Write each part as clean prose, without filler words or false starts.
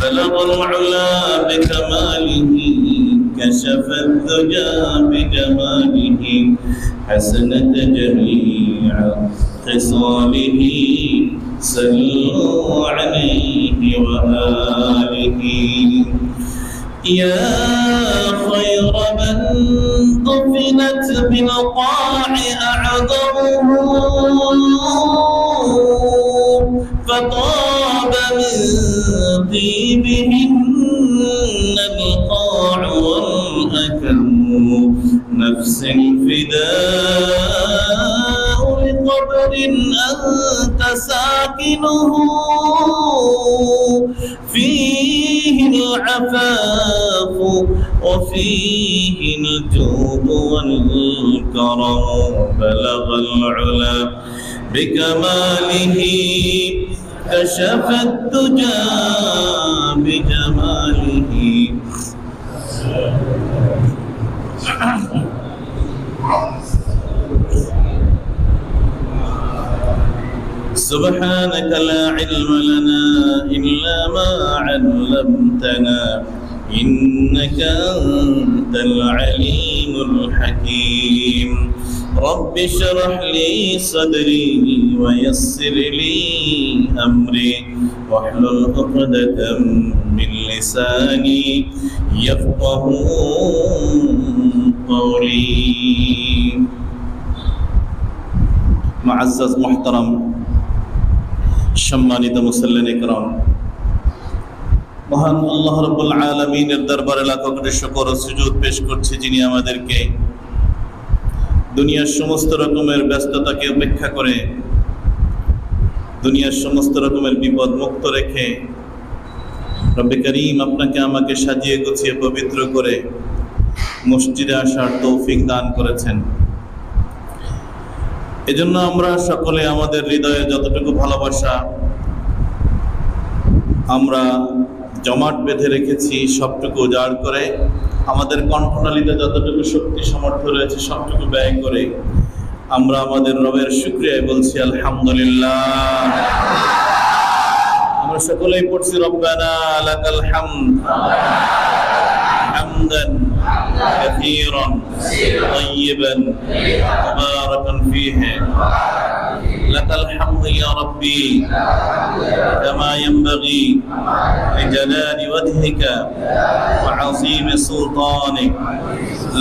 بلغ العلا بكماله كشف الدجى بجماله حسنت جميع خصاله صلوا عليه وآله يا خير من دفنت بالقاع أعظمه فطاب من طيبهن القاع والأكم نفس الفداء لقبر أنت ساكنه فيه العفاف وفيه الجود والكرم بلغ العلا بكماله كشف الدجى بجماله سبحانك لا علم لنا إلا ما علمتنا إنك أنت العليم الحكيم رب اشرح لي صدري ويسر لي أمري واحلل عقدة من لساني يفقه قولي معزز محترم সম্মানিত মুসল্লিন ইকরাম, মহান আল্লাহ রাব্বুল আলামিনের দরবারে লাখো কোটি শুকর ও সুজুদ পেশ করছি, যিনি আমাদেরকে দুনিয়ার সমস্ত রকমের ব্যস্ততাকে উপেক্ষা করে, দুনিয়ার সমস্ত রকমের বিপদ মুক্ত রেখে রব্বে করিম আপনাকে আমাকে সাজিয়ে গুছিয়ে পবিত্র করে মসজিদে আসার তৌফিক দান করেছেন। এজন্য আমরা সকলে আমাদের হৃদয়ে যতটুকু ভালোবাসা আমরা জমাট বেঁধে রেখেছি সবটুকু উজাড় করে, আমাদের কণ্ঠনালীতে যতটুকু শক্তি সামর্থ্য রয়েছে সবটুকু ব্যয় করে আমরা আমাদের রবের শুকরিয়া বলছি আলহামদুলিল্লাহ। আমরা সকলেই পড়ছি রব্বানা লাকাল হামদ হামদান كثيرا طيبا مباركا فيه لك الحمد يا ربي كما ينبغي لجلال وجهك وعظيم سلطانك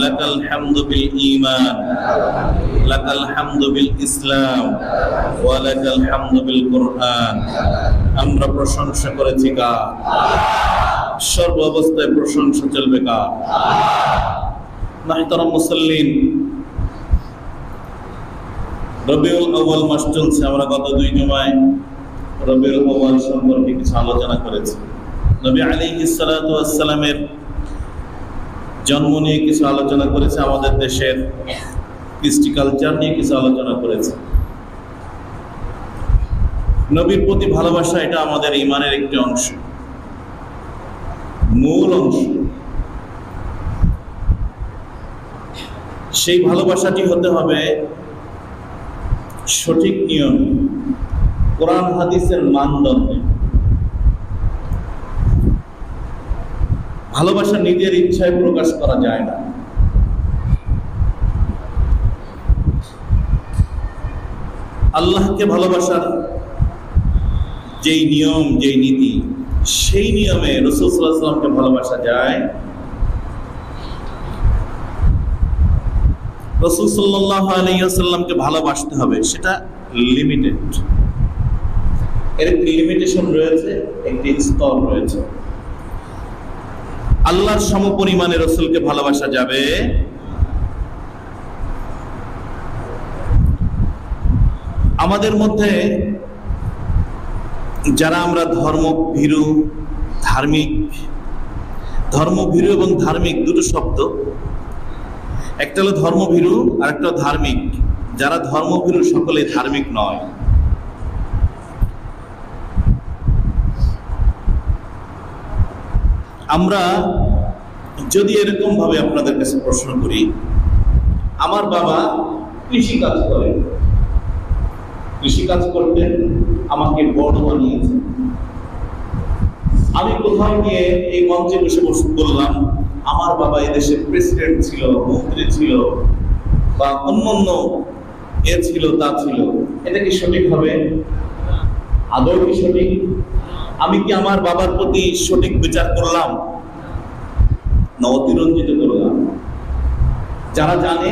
لك الحمد بالإيمان لك الحمد بالإسلام ولك الحمد بالقرآن আমরা প্রশংসা করেছি কার? সর্ব অবস্থায় প্রশংসা চলবে কার? মুহতারাম মুসল্লিন, রবিউল আউয়াল মাস চলছে। আমরা গত 2 জুমায় রবিউল আউয়াল সম্পর্কে কিছু আলোচনা করেছি। নবী আলাইহিস সালাতু ওয়াস সালামের জন্ম নিয়ে কিছু আলোচনা করেছে, আমাদের দেশের কৃষ্টি কালচার নিয়ে কিছু আলোচনা করেছে। নবীর প্রতি ভালোবাসা এটা আমাদের ঈমানের একটি অংশ, মূল অংশ। সেই ভালোবাসাটি হতে হবে সঠিক নিয়ম, কোরআন হাদিসের মানদণ্ডে। ভালোবাসা নিজের ইচ্ছায় প্রকাশ করা যায় না। আল্লাহকে ভালোবাসার যেই নিয়ম, যেই নীতি, সেই নিয়মে রাসূল সাল্লাল্লাহু আলাইহি ওয়াসাল্লামকে ভালোবাসা যায়। রাসূল সাল্লাল্লাহু আলাইহি ওয়াসাল্লামকে ভালোবাসতে হবে, সেটা লিমিটেড। এর একটি লিমিটেশন রয়েছে, একটি স্তর রয়েছে। আল্লাহর সমপরিমাণে রাসূলকে ভালোবাসা যাবে আমাদের মধ্যে যারা আমরা ধর্মভীরু, ধার্মিক, ধর্মভীরু এবং ধার্মিক দুটো শব্দ, একটা হলো ধর্মভীরু আর একটা ধার্মিক। যারা ধর্মভীরু সকলে ধার্মিক নয়। আমরা যদি এরকম ভাবে আপনাদের কাছে প্রশ্ন করি, আমার বাবা কৃষি কাজ করে, কৃষি কাজ করতে আমাকে বড় বানিয়েছে, আমি কোথাও গিয়ে এই মঞ্চে বসে বললাম আমার বাবা এদেশের প্রেসিডেন্ট ছিল, মন্ত্রী ছিল, বা অন্যান্য এ ছিল তা ছিল, এটা কি সঠিক হবে? আদৌ কি সঠিক? আমি কি আমার বাবার প্রতি সঠিক বিচার করলাম না অতিরঞ্জিত করলাম? যারা জানে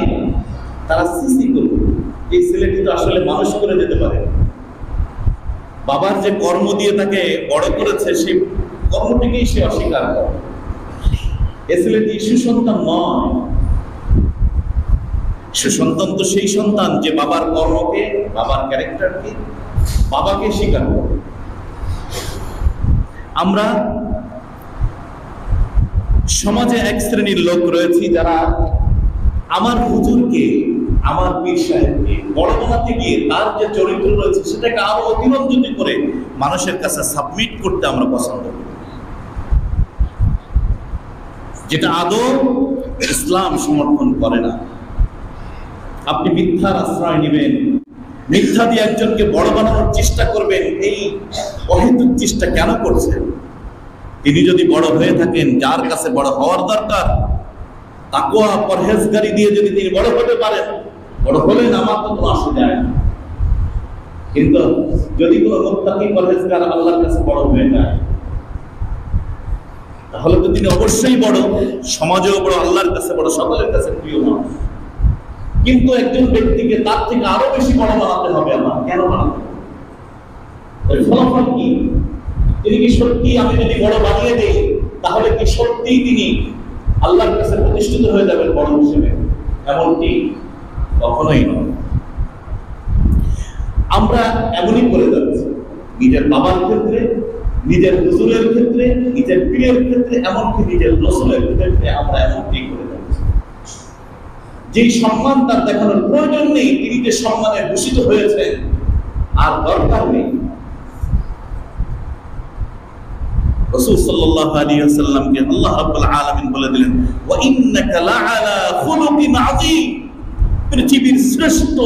তারা সিসি করবে, এই ছেলেটি তো আসলে মানুষ করে যেতে পারে। বাবার যে কর্ম দিয়ে তাকে বড় করেছে সেই কর্মটিকেই সে অস্বীকার করে। এ ছেলেটি সুসন্তান নয়। সুসন্তান তো সেই সন্তান যে বাবার কর্মকে, বাবার ক্যারেক্টারকে, বাবাকে স্বীকার করে। আমরা সমাজে এক শ্রেণীর লোক রয়েছি যারা আমার হুজুরকে, আমার পীর সাহেবকে বড় বানাতে গিয়ে তার যে চরিত্র রয়েছে সেটাকে আরো অতিরঞ্জিত করে মানুষের কাছে সাবমিট করতে আমরা পছন্দ করি, যেটা আদৌ ইসলাম সমর্থন করে না। আপনি মিথ্যার আশ্রয় নেবেন, মিথ্যা দিয়ে একজনকে বড় বানানোর চেষ্টা করবেন, এই অহেতুক চেষ্টা কেন করছেন? তিনি যদি বড় হয়ে থাকেন, যার কাছে বড় হওয়ার দরকার, তাকওয়া পরহেজগারি দিয়ে যদি তিনি বড় হতে পারেন, বড় হলেন, আমার তো কোনো আসে যায় না। কিন্তু যদি কোনো মুত্তাকি পরহেজগার আল্লাহর কাছে বড় হয়ে যায়, তাহলে তো তিনি অবশ্যই বড়, সমাজেও বড়, আল্লাহর কাছে বড়, সকলের কাছে প্রিয় মানুষ। কিন্তু একজন ব্যক্তিকে তার থেকে আরো বেশি বড় বানাতে হবে। আমার কেন বানাতে হবে? এর ফলাফল কি? তিনি কি সত্যি, আমি যদি বড় বানিয়ে দেই তাহলে কি সত্যি তিনি আল্লাহর কাছে প্রতিষ্ঠিত হয়ে যাবেন বড় হিসেবে? এমনটি কখনোই নয়। আমরা এমনই করে যাচ্ছি নিজের বাবার ক্ষেত্রে, নিজের হুজুরের ক্ষেত্রে, নিজের পীরের ক্ষেত্রে, এমনকি নিজের রাসূলের ক্ষেত্রে আমরা এমনটি করে যাচ্ছি। যেই সম্মান তার দেখানোর প্রয়োজন নেই, তিনি যে সম্মানে ভূষিত হয়েছেন আর দরকার নেই। রাসূল সাল্লাল্লাহু আলাইহি ওয়াসাল্লামকে আল্লাহ রাব্বুল আলামিন বলে দিলেন, ওয়া ইন্নাকা লাআলা খুলুকিন আযীম। পৃথিবীর শ্রেষ্ঠ,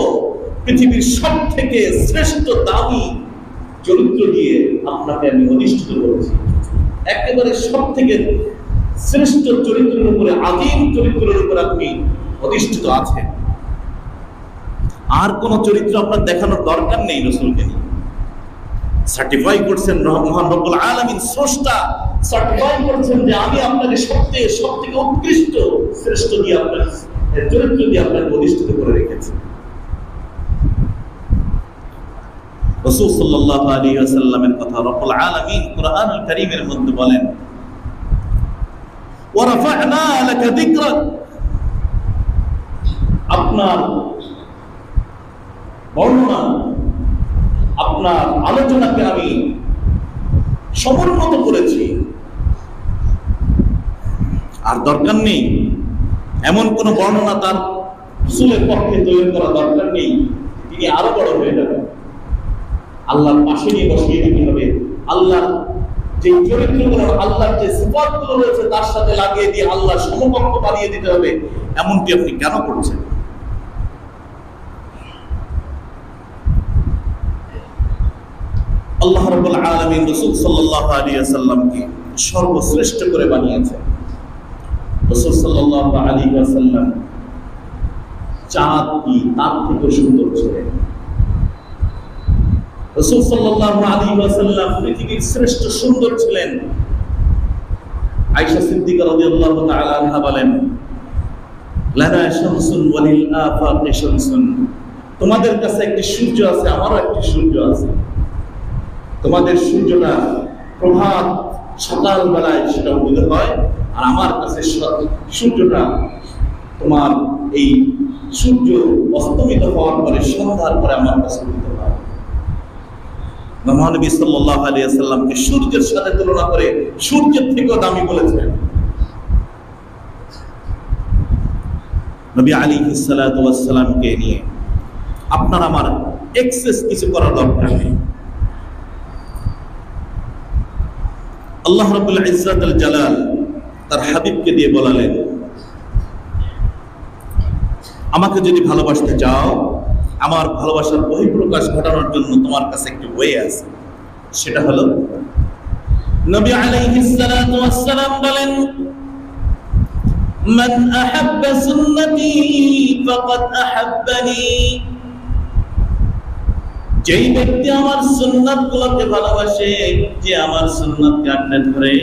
পৃথিবীর সবথেকে শ্রেষ্ঠ দামি চরিত্র দিয়ে আপনাকে আমি অধিষ্ঠিত করেছি। একেবারে সবথেকে শ্রেষ্ঠ চরিত্রের উপরে, আযীম চরিত্রের উপরে আপনি অধিষ্ঠিত আছেন। আর কোন চরিত্র আপনার দেখানোর দরকার নেই। রাসূলকে নিয়ে সার্টিফাই করছেন মহান রব্বুল আলামিন, স্রষ্টা সার্টিফাই করছেন যে আমি আপনাকে সবথেকে উৎকৃষ্ট শ্রেষ্ঠ দিয়ে আপনার চরিত্র দিয়ে আপনাকে অধিষ্ঠিত করে রেখেছি। রাসূল সাল্লাল্লাহু আলাইহি ওয়াসাল্লামের কথা রব্বুল আলামিন কুরআনুল কারীমের মধ্যে বলেন, ওয়া রাফা'না লাকা যিকরাক। আপনার বর্ণনা, আপনার আলোচনাকে আমি সমুন্নত করেছি। আর দরকার নেই এমন কোন বর্ণনা তার রাসূলের পক্ষে তৈরি করা দরকার নেই, তিনি আরো বড় হয়ে যাবেন। আল্লাহর পাশে নিয়ে বসিয়ে দিতে হবে। আল্লাহর যে চরিত্রগুলো, আল্লাহর যে সিফাতগুলো রয়েছে তার সাথে লাগিয়ে দিয়ে আল্লাহর সমকক্ষ বানিয়ে দিতে হবে। এমনটি আপনি কেন করছেন? আল্লাহ রাব্বুল আলামিন রাসূল সাল্লাল্লাহু আলাইহি ওয়াসাল্লামকে সর্বশ্রেষ্ঠ করে বানিয়েছেন। রাসূল সাল্লাল্লাহু আলাইহি ওয়াসাল্লাম চাঁদ কি তার থেকে সুন্দর ছিলেন। রাসূল সাল্লাল্লাহু আলাইহি ওয়াসাল্লাম পৃথিবীর শ্রেষ্ঠ সুন্দর ছিলেন। আয়েশা সিদ্দিকা রাদিয়াল্লাহু তাআলা আনহা বলেন, লানা শামসুন ওয়ালিল আফাকি শামসুন। তোমাদের কাছে একটি সূর্য আছে, আমারও একটি সূর্য আছে। তোমাদের সূর্যটা প্রভাত সকাল বেলায় সেটা উদিত হয়, আর আমার কাছে সূর্যটা তোমার এই সূর্য অস্তমিত হওয়ার পরে সন্ধ্যার পরে আমার কাছে উদিত হয়। মহানবী সাল্লাল্লাহু আলাইহি ওয়াসাল্লামকে সূর্যের সাথে তুলনা করে সূর্যের থেকেও দামি বলেছেন। নবী আলাইহিস সালাতু ওয়াস সালামকে নিয়ে আপনার আমার এক্সেস কিছু করার দরকার নেই। আল্লাহ রাব্বুল ইজ্জাত আল জালাল তার হাবিবকে দিয়ে বলালেন, আমাকে যদি ভালোবাসতে চাও, আমার ভালোবাসার বহিঃপ্রকাশ ঘটানোর জন্য তোমার কাছে একটি ওয়ে আছে, সেটা হলো নবী আলাইহিস সালাতু ওয়াস সালাম বলেন, মান আহাব্বা সুন্নতি ফাকাদ আহাব্বানি, যেই ব্যক্তি আমার সুন্নাতগুলোকে ভালোবাসে, যে আমার সুন্নাতকে আঁকড়ে ধরে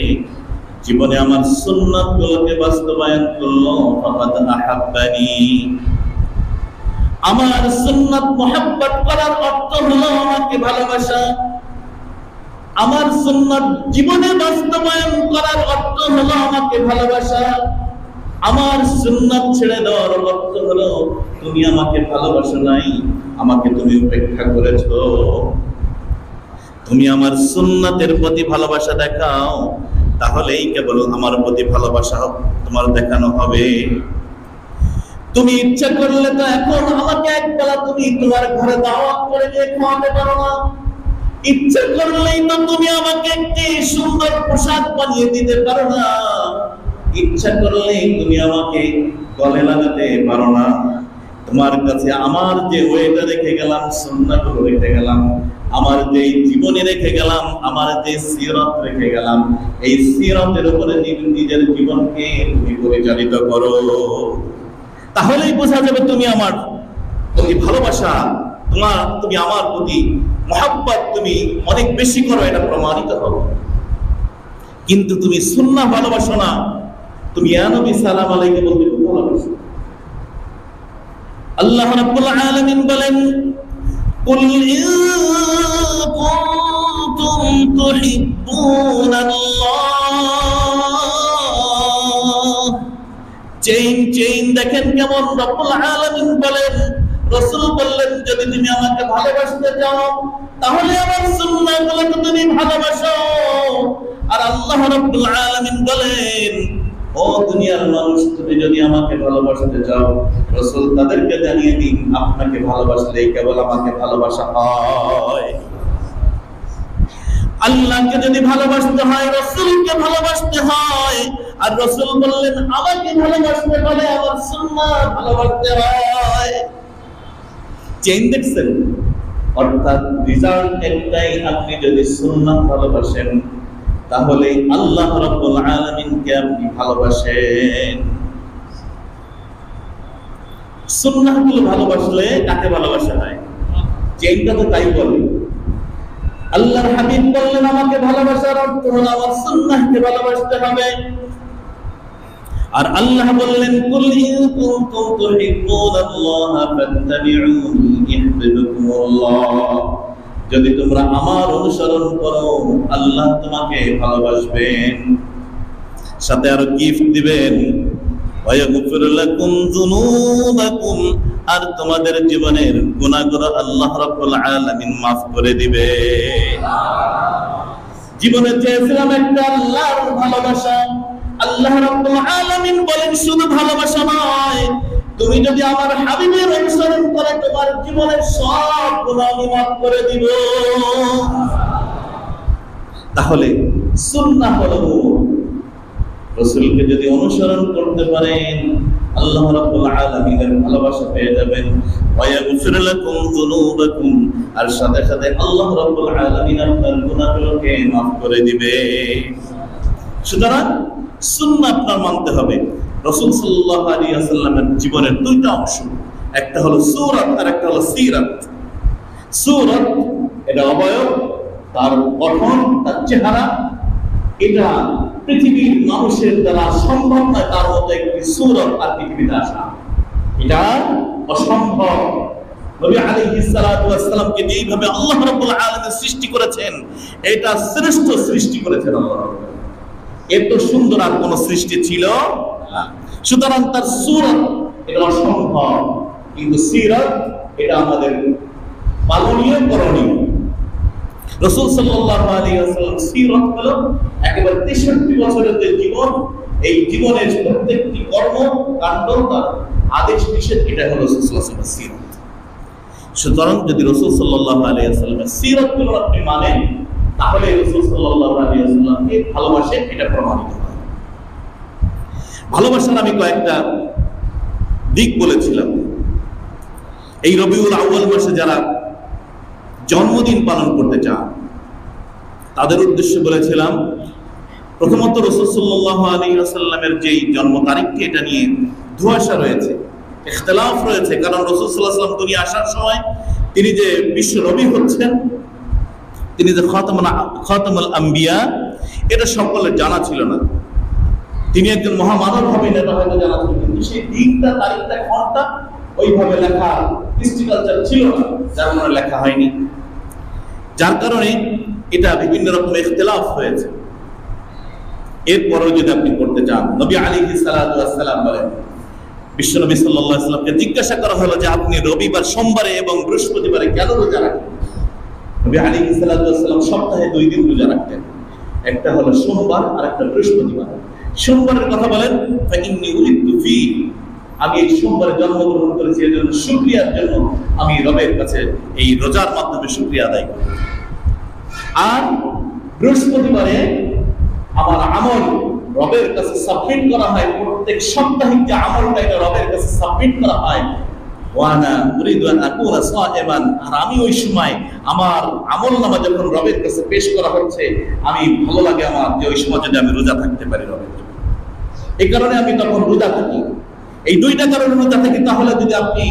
জীবনে আমার সুন্নাতগুলোকে বাস্তবায়ন করলো, ফাকাদ আহাব্বানি। আমার সুন্নাত মুহাব্বত করার অর্থ হলো আমাকে ভালোবাসা। আমার সুন্নাত জীবনে বাস্তবায়ন করার অর্থ হলো আমাকে ভালোবাসা। আমার সুন্নাত ছেড়ে দেওয়ার অর্থ হলো তুমি আমাকে ভালোবাসো নাই, আমাকে তুমি উপেক্ষা করেছো। তুমি আমার সুন্নাতের প্রতি ভালোবাসা দেখাও, তাহলেই কেবল আমার প্রতি ভালোবাসা তোমার দেখানো হবে। তুমি ইচ্ছা করলে তো এখন আমাকে একবেলা তুমি তোমার ঘরে দাওয়াত করে নিয়ে খাওয়াতে পারো না। ইচ্ছা করলেই তো তুমি আমাকে একটি সুন্দর পোশাক বানিয়ে দিতে পারো না। ইচ্ছা করলেই তুমি আমাকে গলে লাগাতে পারো না। তোমার কাছে আমার যে ওয়েটা রেখে গেলাম, সুন্নাতগুলো রেখে গেলাম, আমার যে জীবনে রেখে গেলাম, আমার যে সিরাত রেখে গেলাম, এই সিরাতের উপরে নিজের জীবনকে তুমি পরিচালিত করো, তাহলেই বোঝা যাবে তুমি আমার প্রতি ভালোবাসা, তুমি আমার প্রতি মহব্বত তুমি অনেক বেশি করো, এটা প্রমাণিত হবে। কিন্তু তুমি সুন্নাহ ভালোবাসো না, তুমি ইয়া নবী সালাম আলাইকে বলতে খুব ভালোবাসো। আল্লাহ রাব্বুল আলামিন বলেন, কুল ইন কুনতুম তুহিব্বুনাল্লাহ। চেইন দেখেন কেমন রাব্বুল আলামিন বলেন, রাসূল বললেন, যদি তুমি আমাকে ভালোবাসতে চাও তাহলে আমার সুন্নাহগুলোকে তুমি ভালোবাসো। আর আল্লাহ রাব্বুল আলামিন বলেন, ও দুনিয়ার মানুষ, তুমি যদি আমাকে ভালোবাসতে চাও, রাসূল তাদেরকে জানিয়ে দিন, আপনাকে ভালোবাসলেই কেবল আমাকে ভালোবাসা হয়। আল্লাহকে যদি ভালোবাসতে হয়, রাসূলকে ভালোবাসতে হয়। আর রাসূল বললেন, আমাকে ভালোবাসতে হলে আমার সুন্নাহ ভালোবাসতে হয়। চেইন দেখছেন? অর্থাৎ রিজাল্ট একটাই, আপনি যদি সুন্নাহ ভালোবাসেন তাহলে আল্লাহ রাব্বুল আলামিনকে আপনি ভালোবাসেন। সুন্নাহগুলো ভালোবাসলে কাকে ভালোবাসা হয়? চেইনটা তো তাই বলে। আল্লাহর হাবিব বললেন, আমাকে ভালোবাসার অর্থ হলো আমার সুন্নাহকে ভালোবাসতে হবে। আর আল্লাহ বললেন, কুল ইন কুনতুম তুহিব্বুনাল্লাহা ফাত্তাবিউনি ইউহিব্বুকুমুল্লাহ। যদি তোমরা আমার অনুসরণ করো, আল্লাহ তোমাকে ভালোবাসবেন, সাথে আরো গিফট দিবেন, ওয়া ইয়াগফির লাকুম যুনুবাকুম, আর তোমাদের জীবনের গুনাহগুলো আল্লাহ রাব্বুল আলামিন মাফ করে দিবে। জীবনে চেয়েছিলাম একটা আল্লাহর ভালোবাসা, আল্লাহ রাব্বুল আলামিন বলেন, শুধু ভালোবাসা নয়, তুমি যদি আমার হাবিবের অনুসরণ করো, তোমার জীবনের সব গুনাহ আমি মাফ করে দিব। তাহলে সুন্নাহ হলো, রাসূলকে যদি অনুসরণ করতে পারেন, আল্লাহ রাব্বুল আলামিনের ভালোবাসা পেয়ে যাবেন। ওয়া ইয়াগফির লাকুম যুনুবাকুম, আর সাথে সাথে আল্লাহ রাব্বুল আলামিন আপনার গুনাহগুলোকে মাফ করে দিবে। সুতরাং সুন্নাহ আপনার মানতে হবে। রাসূল সাল্লাল্লাহু আলাইহি ওয়াসাল্লামের জীবনের দুইটা অংশ, একটা হলো সূরাত আর একটা হলো সিরাত। সূরাত এটা অবয়ব, তার গঠন, তার চেহারা, এটা পৃথিবীর মানুষের দ্বারা সম্ভব নয় তার মতো একটি সূরত আর পৃথিবীতে আসা, এটা অসম্ভব। নবী আলাইহিস সালাতু ওয়াস সালামকে যেইভাবে আল্লাহ রাব্বুল আলামিন সৃষ্টি করেছেন, এটা শ্রেষ্ঠ সৃষ্টি করেছেন আল্লাহ। এত সুন্দর আর কোন সৃষ্টি ছিল না। সুতরাং তার সূরত এটা অসম্ভব, কিন্তু সিরাত এটা আমাদের পালনীয় করণীয়। রাসূল সাল্লাল্লাহু আলাইহি ওয়াসাল্লাম সিরাত হলো একেবারে 63 বছরের যে জীবন, এই জীবনের প্রত্যেকটি কর্ম কাণ্ড, তার আদেশ নিষেধ, এটা হলো রাসূল সাল্লাল্লাহু আলাইহি ওয়াসাল্লামের সিরাত। সুতরাং যদি রাসূল সাল্লাল্লাহু আলাইহি ওয়াসাল্লামের সিরাতগুলো আপনি মানেন, তাহলে রাসূল সাল্লাল্লাহু আলাইহি ওয়াসাল্লামকে ভালোবাসেন, এটা প্রমাণিত হয়। ভালোবাসার আমি কয়েকটা দিক বলেছিলাম। এই রবিউল আউয়াল মাসে যারা জন্মদিন পালন করতে চান, তাদের উদ্দেশ্যে বলেছিলাম, প্রথমত রাসূল সাল্লাল্লাহু আলাইহি ওয়াসাল্লামের যেই জন্ম তারিখটি, এটা নিয়ে ধোঁয়াশা রয়েছে, ইখতিলাফ রয়েছে। কারণ রাসূল সাল্লাল্লাহু আলাইহি ওয়াসাল্লাম দুনিয়া আসার সময় তিনি যে বিশ্ব নবী হচ্ছেন, তিনি যে খাতামুল আম্বিয়া, এটা সকলের জানা ছিল না। তিনি একজন মহামানব হবেন এটা হয়তো জানা ছিল, কিন্তু সেই দিনটা, তারিখটা, ঘন্টা ওইভাবে লেখা হিস্ট্রিকালচার ছিল না, যার কারণে লেখা হয়নি। যার কারণে এটা বিভিন্ন রকম ইখতিলাফ হয়েছে। এরপরেও যদি আপনি করতে চান, নবী আলাইহিস সালাতু ওয়াস সালাম বলেন, বিশ্বনবী সাল্লাল্লাহু আলাইহি ওয়াসাল্লামকে জিজ্ঞাসা করা হলো যে আপনি রবিবার, সোমবারে এবং বৃহস্পতিবারে কেন রোজা রাখেন? নবী আলাইহিস সালাতু ওয়াস সালাম সপ্তাহে 2 দিন রোজা রাখতেন, একটা হলো সোমবার আর একটা বৃহস্পতিবার। সোমবারের কথা বলেন, ফাইন্নী উলিদতু ফি, আমি এই সোমবারে জন্মগ্রহণ করেছি, এর জন্য শুকরিয়ার জন্য আমি রবের কাছে এই রোজার মাধ্যমে শুকরিয়া আদায় করি। আর বৃহস্পতিবারে আমার আমল রবের কাছে সাবমিট করা হয়, প্রত্যেক সাপ্তাহিক যে আমলটা এটা রবের কাছে সাবমিট করা হয়। ওয়ানা উরিদু আন আকুনা সাইমান, আর আমি ওই সময় আমার আমলনামা যখন রবের কাছে পেশ করা হচ্ছে, আমি ভালো লাগে আমার যে ওই সময় যদি আমি রোজা থাকতে পারি রবের জন্য। এই কারণে আমি তখন রোজা থাকি। এই দুইটা কারণে রোজা থাকি। তাহলে যদি আপনি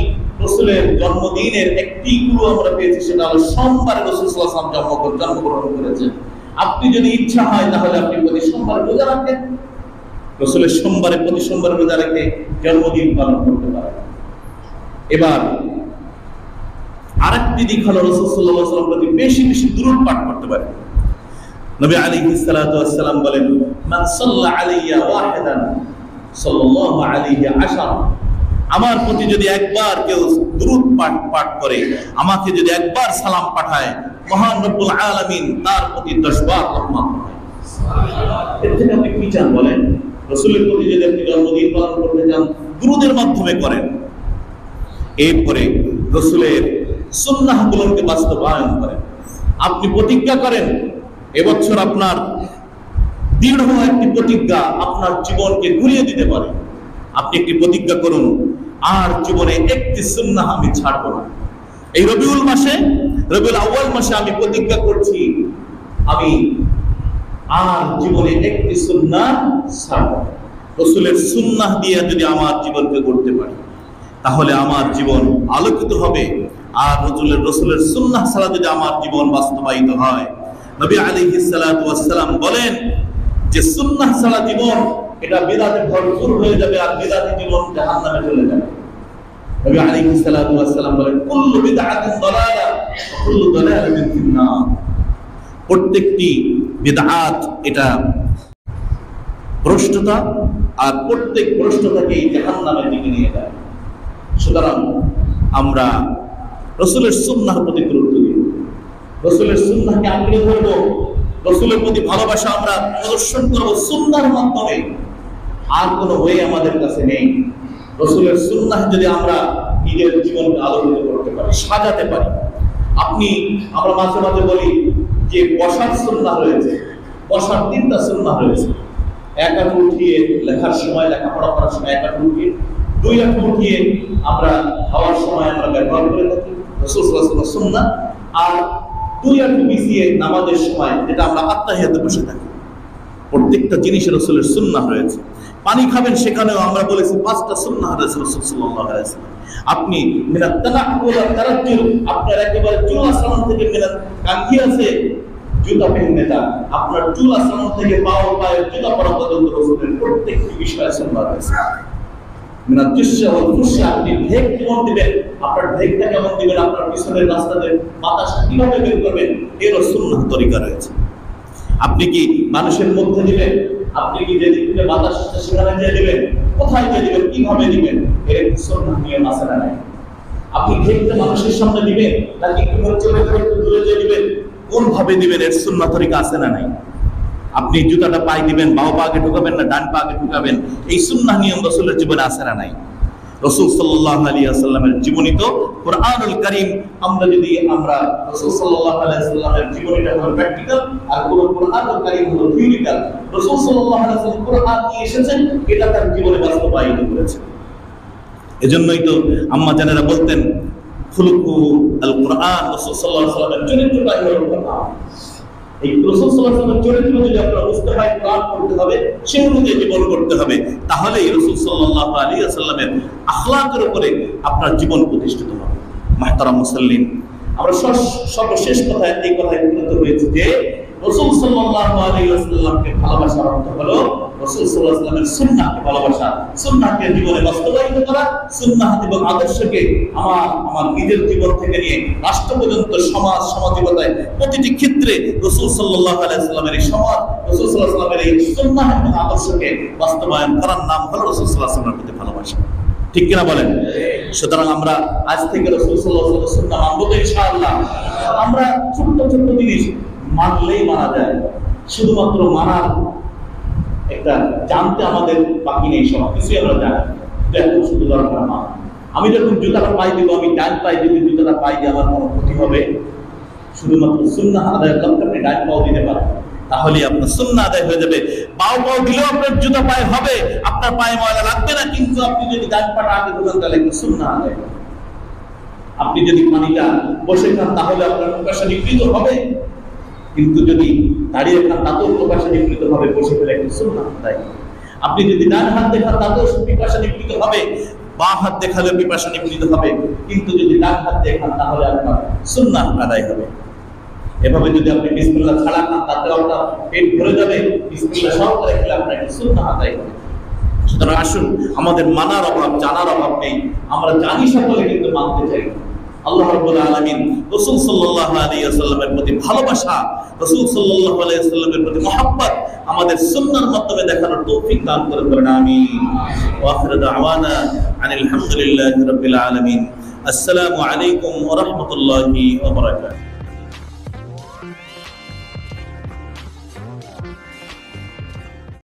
রাসূলের জন্মদিনের একটি ক্লু আমরা পেয়েছি, সেটা হলো সোমবারে রাসূল সাল্লাল্লাহু আলাইহি ওয়াসাল্লাম জন্মগ্রহণ করেছেন। আপনি যদি ইচ্ছা হয় তাহলে আপনি প্রতি সোমবারে রোজা রাখেন, রাসূলের সোমবারে প্রতি সোমবারে রোজা রেখে জন্মদিন পালন করতে পারেন। এবার আরেকটি দিক হলো রাসূল সাল্লাল্লাহু আলাইহি ওয়াসাল্লাম প্রতি বেশি বেশি দুরূদ পাঠ করতে পারেন। নবী আলাইহিস সালাতু ওয়াস সালাম বলেন, মান সাল্লা আলাইয়া ওয়াহিদান সাল্লাল্লাহু আলাইহি আশারা, আমার প্রতি যদি একবার কেউ দুরূদ পাঠ করে, আমাকে যদি একবার সালাম পাঠায়, মহান রব্বুল আলামিন তার প্রতি 10 বার রহমত পাঠায়। এর থেকে আপনি কি চান বলেন? রাসূলের প্রতি যদি আপনি জন্মদিন পালন করতে চান, দুরূদের মাধ্যমে করেন। এরপরে রাসূলের সুন্নাহগুলোকে বাস্তবায়ন করেন। আপনি প্রতিজ্ঞা করেন, এবছর আপনার দৃঢ় একটি প্রতিজ্ঞা আপনার জীবনকে ঘুরিয়ে দিতে পারে। আপনি একটি প্রতিজ্ঞা করুন, আর জীবনে একটি সুন্নাহ আমি ছাড়ব না। এই রবিউল আউয়াল মাসে আমি প্রতিজ্ঞা করছি, আমি আর জীবনে একটি সুন্নাহ ছাড়ব না। রাসূলের সুন্নাহ দিয়ে যদি আমার জীবনকে গড়তে পারি, তাহলে আমার জীবন আলোকিত হবে। আর রাসূলের সুন্নাহ ছাড়া যদি আমার জীবন বাস্তবায়িত হয়, নবী আলাইহিস সালাতু ওয়াস সালাম বলেন যে সুন্নাহ ছাড়া জীবন এটা বিদআতে ভরপুর হয়ে যাবে, আর বিদআতি জীবন জাহান্নামে চলে যাবে। নবী আলাইহিস সালাতু ওয়াস সালাম বলেন, কুল্লু বিদআতিন দালালা ওয়া কুল্লু দালালাতিন ফিন-নার, প্রত্যেকটি বিদআত এটা ভ্রষ্টতা, আর প্রত্যেক ভ্রষ্টতাকেই জাহান্নামের দিকে নিয়ে যায়। সুতরাং আমরা রাসূলের সুন্নাহর প্রতি গুরুত্ব দিই, রাসূলের সুন্নাহকে আঁকড়ে ধরবো, রাসূলের প্রতি ভালোবাসা আমরা প্রদর্শন করব সুন্নাহর মাধ্যমে। আর কোনো ওয়ে আমাদের কাছে নেই। রাসূলের সুন্নাহ যদি আমরা নিজের জীবনকে আলোকিত করতে পারি, সাজাতে পারি। আমরা মাঝে মাঝে বলি যে বসার সুন্নাহ রয়েছে, বসার 3টা সুন্নাহ রয়েছে। এক হাঁটু উঠিয়ে লেখার সময়, লেখাপড়া করার সময় এক হাঁটু উঠিয়ে, 2 হাঁটু উঠিয়ে আমরা খাওয়ার সময় আমরা ব্যবহার করে থাকি, রাসূল সাল্লাল্লাহু আলাইহি ওয়াসাল্লাম সুন্নাহ। আর 2 হাঁটু বিছিয়ে নামাজের সময়, যেটা আমরা আত্তাহিয়াতে বসে থাকি, প্রত্যেকটা জিনিসের রাসূলের সুন্নাহ রয়েছে। পানি খাবেন, সেখানেও আমরা বলেছি 5টা সুন্নাহ রয়েছে রাসূল সাল্লাল্লাহু আলাইহি ওয়াসাল্লাম। আপনি মিনাত তানাক্কুল ওয়া তারাজ্জুল, আপনার একেবারে চুল আসমান থেকে মিনাত কাঙ্গি আছে জুতা পরতে যান, আপনার চুল আসমান থেকে পায়ের জুতা পরা পর্যন্ত রাসূলের প্রত্যেকটি বিষয়ে সুন্নাহ রয়েছে। মিনাত জিসা ওয়াল ফুসা, আপনি ঢেক কেমন দিবেন, আপনার ঢেকটা কেমন দিবেন, আপনার পিছনের রাস্তাতে বাতাস কিভাবে বের করবেন, এরও সুন্নাহ তরিকা রয়েছে। আপনি কি মানুষের মধ্যে দিবেন, আপনি কি যেদিক থেকে বাতাস আসছে সেখানে যেয়ে দিবেন, কোথায় যেয়ে দিবেন, কিভাবে দিবেন, এর সুন্নাহ নিয়ম আছে না নাই? আপনি ঢেকটা মানুষের সামনে দিবেন নাকি একটু চলে গেলে একটু দূরে যেয়ে দিবেন, কোন ভাবে দিবেন, এর সুন্নাহ তরিকা আছে না নাই? আপনি জুতাটা পায়ে দিবেন, বাম পা আগে ঢুকাবেন না ডান পা আগে ঢুকাবেন, এই সুন্নাহ নিয়ম রাসূলের জীবনে আছে না নাই? রাসূল সাল্লাল্লাহু আলাইহি ওয়াসাল্লামের জীবনীত কুরআনুল কারীম আমরা রাসূল সাল্লাল্লাহু আলাইহি ওয়াসাল্লামের জীবনীটা হলো প্র্যাকটিক্যাল, আর কুরআনুল কারীম হলো থিওরিক্যাল। রাসূল সাল্লাল্লাহু আলাইহি ওয়াসাল্লাম কুরআন নিয়ে এসেছেন, এটা তার জীবনে বাস্তবায়িত করেছেন। এজন্যই তো আম্মা জানেরা বলতেন, খুলুকু আল কুরআন, রাসূল সাল্লাল্লাহু আলাইহি ওয়াসাল্লামের চরিত্রটাই হলো কুরআন। এই রাসূল সাল্লাল্লাহু আলাইহি ওয়াসাল্লামের চরিত্র যদি আপনারা বুঝতে হয়, পালন করতে হবে, সেই অনুযায়ী জীবন করতে হবে, তাহলে রাসূল সাল্লাল্লাহু আলাইহি ওয়াসাল্লামের আখলাকের উপরে আপনার জীবন প্রতিষ্ঠিত হবে। মুহতারাম মুসল্লিন, আমরা সর্বশেষ কথায় এই কথায় উপনীত হয়েছে যে রাসূল সাল্লাল্লাহু আলাইহি ওয়াসাল্লামকে ভালোবাসার অর্থ হলো রাসূল সাল্লাল্লাহু আলাইহি ওয়াসাল্লামের সুন্নাহকে ভালোবাসা, সুন্নাহকে জীবনে বাস্তবায়িত করা, সুন্নাহ এবং আদর্শকে আমার নিজের জীবন থেকে নিয়ে রাষ্ট্র পর্যন্ত সামাজিকতায় প্রতিটি ক্ষেত্রে রাসূল সাল্লাল্লাহু আলাইহি ওয়াসাল্লামের এই সমাজ, রাসূল সাল্লাল্লাহু আলাইহি ওয়াসাল্লামের এই সুন্নাহ এবং আদর্শকে বাস্তবায়ন করার নাম হলো রাসূল সাল্লাল্লাহু আলাইহি ওয়াসাল্লামের প্রতি ভালোবাসা। ঠিক কিনা বলেন? সুতরাং আমরা আজ থেকে রাসূল সাল্লাল্লাহু আলাইহি ওয়াসাল্লামের সুন্নাহ মানব তো ইনশাআল্লাহ। আমরা ছোট্ট ছোট্ট জিনিস মানলেই মানা যায়, শুধুমাত্র মানার একটা জানতে আমাদের বাকি নেই, সব কিছুই আমরা জানি, এখন শুধু দরকার না। আমি যখন জুতাটা পাই দিব, আমি ডান পাই যদি জুতাটা পাই দিয়ে আমার কোনো ক্ষতি হবে? শুধুমাত্র সুন্নাহ আদায়ের লক্ষ্যে আপনি ডান পাও দিতে পারেন, তাহলে আপনার সুন্নাহ আদায় হয়ে যাবে। পাও দিলেও আপনার জুতা পায়ে হবে, আপনার পায়ে ময়লা লাগবে না, কিন্তু আপনি যদি ডান পাটা আগে ঢোকান তাহলে একটু সুন্নাহ আদায় হবে। আপনি যদি পানিটা বসে খান তাহলে আপনার প্রকাশে নিকৃত হবে, কিন্তু যদি দাঁড়িয়ে খান তাতেও প্রকাশে নিকৃত হবে, বসে ফেলে একটু সুন্নাহ আদায়। আপনি যদি ডান হাত দেখান তাতেও পিপাসা নিকৃত হবে, বাঁ হাত দেখালেও পিপাসা নিকৃত হবে, কিন্তু যদি ডান হাত দেখান তাহলে আপনার সুন্নাহ আদায় হবে। এভাবে যদি আপনি বিসমিল্লাহ ছাড়া খান তাতেও আপনার পেট ভরে যাবে, বিসমিল্লাহ সহকারে খেলে আপনার একটু সুন্নাহ আদায় হবে। সুতরাং আসুন, আমাদের মানার অভাব, জানার অভাব নেই, আমরা জানি সকলে কিন্তু মানতে চাই। আল্লাহ রাব্বুল আলামিন রাসূল সাল্লাল্লাহু আলাইহি ওয়াসাল্লামের প্রতি ভালোবাসা, রাসূল সাল্লাল্লাহু আলাইহি ওয়াসাল্লামের প্রতি মহব্বত আমাদের সুন্নাহর মাধ্যমে দেখানোর তৌফিক দান করুন। আমিন। ওয়া আখিরু দাওয়ানা আনিল হামদুলিল্লাহি রাব্বিল আলামিন। আসসালামু আলাইকুম ওয়া রাহমাতুল্লাহি ওয়া বারাকাতুহু।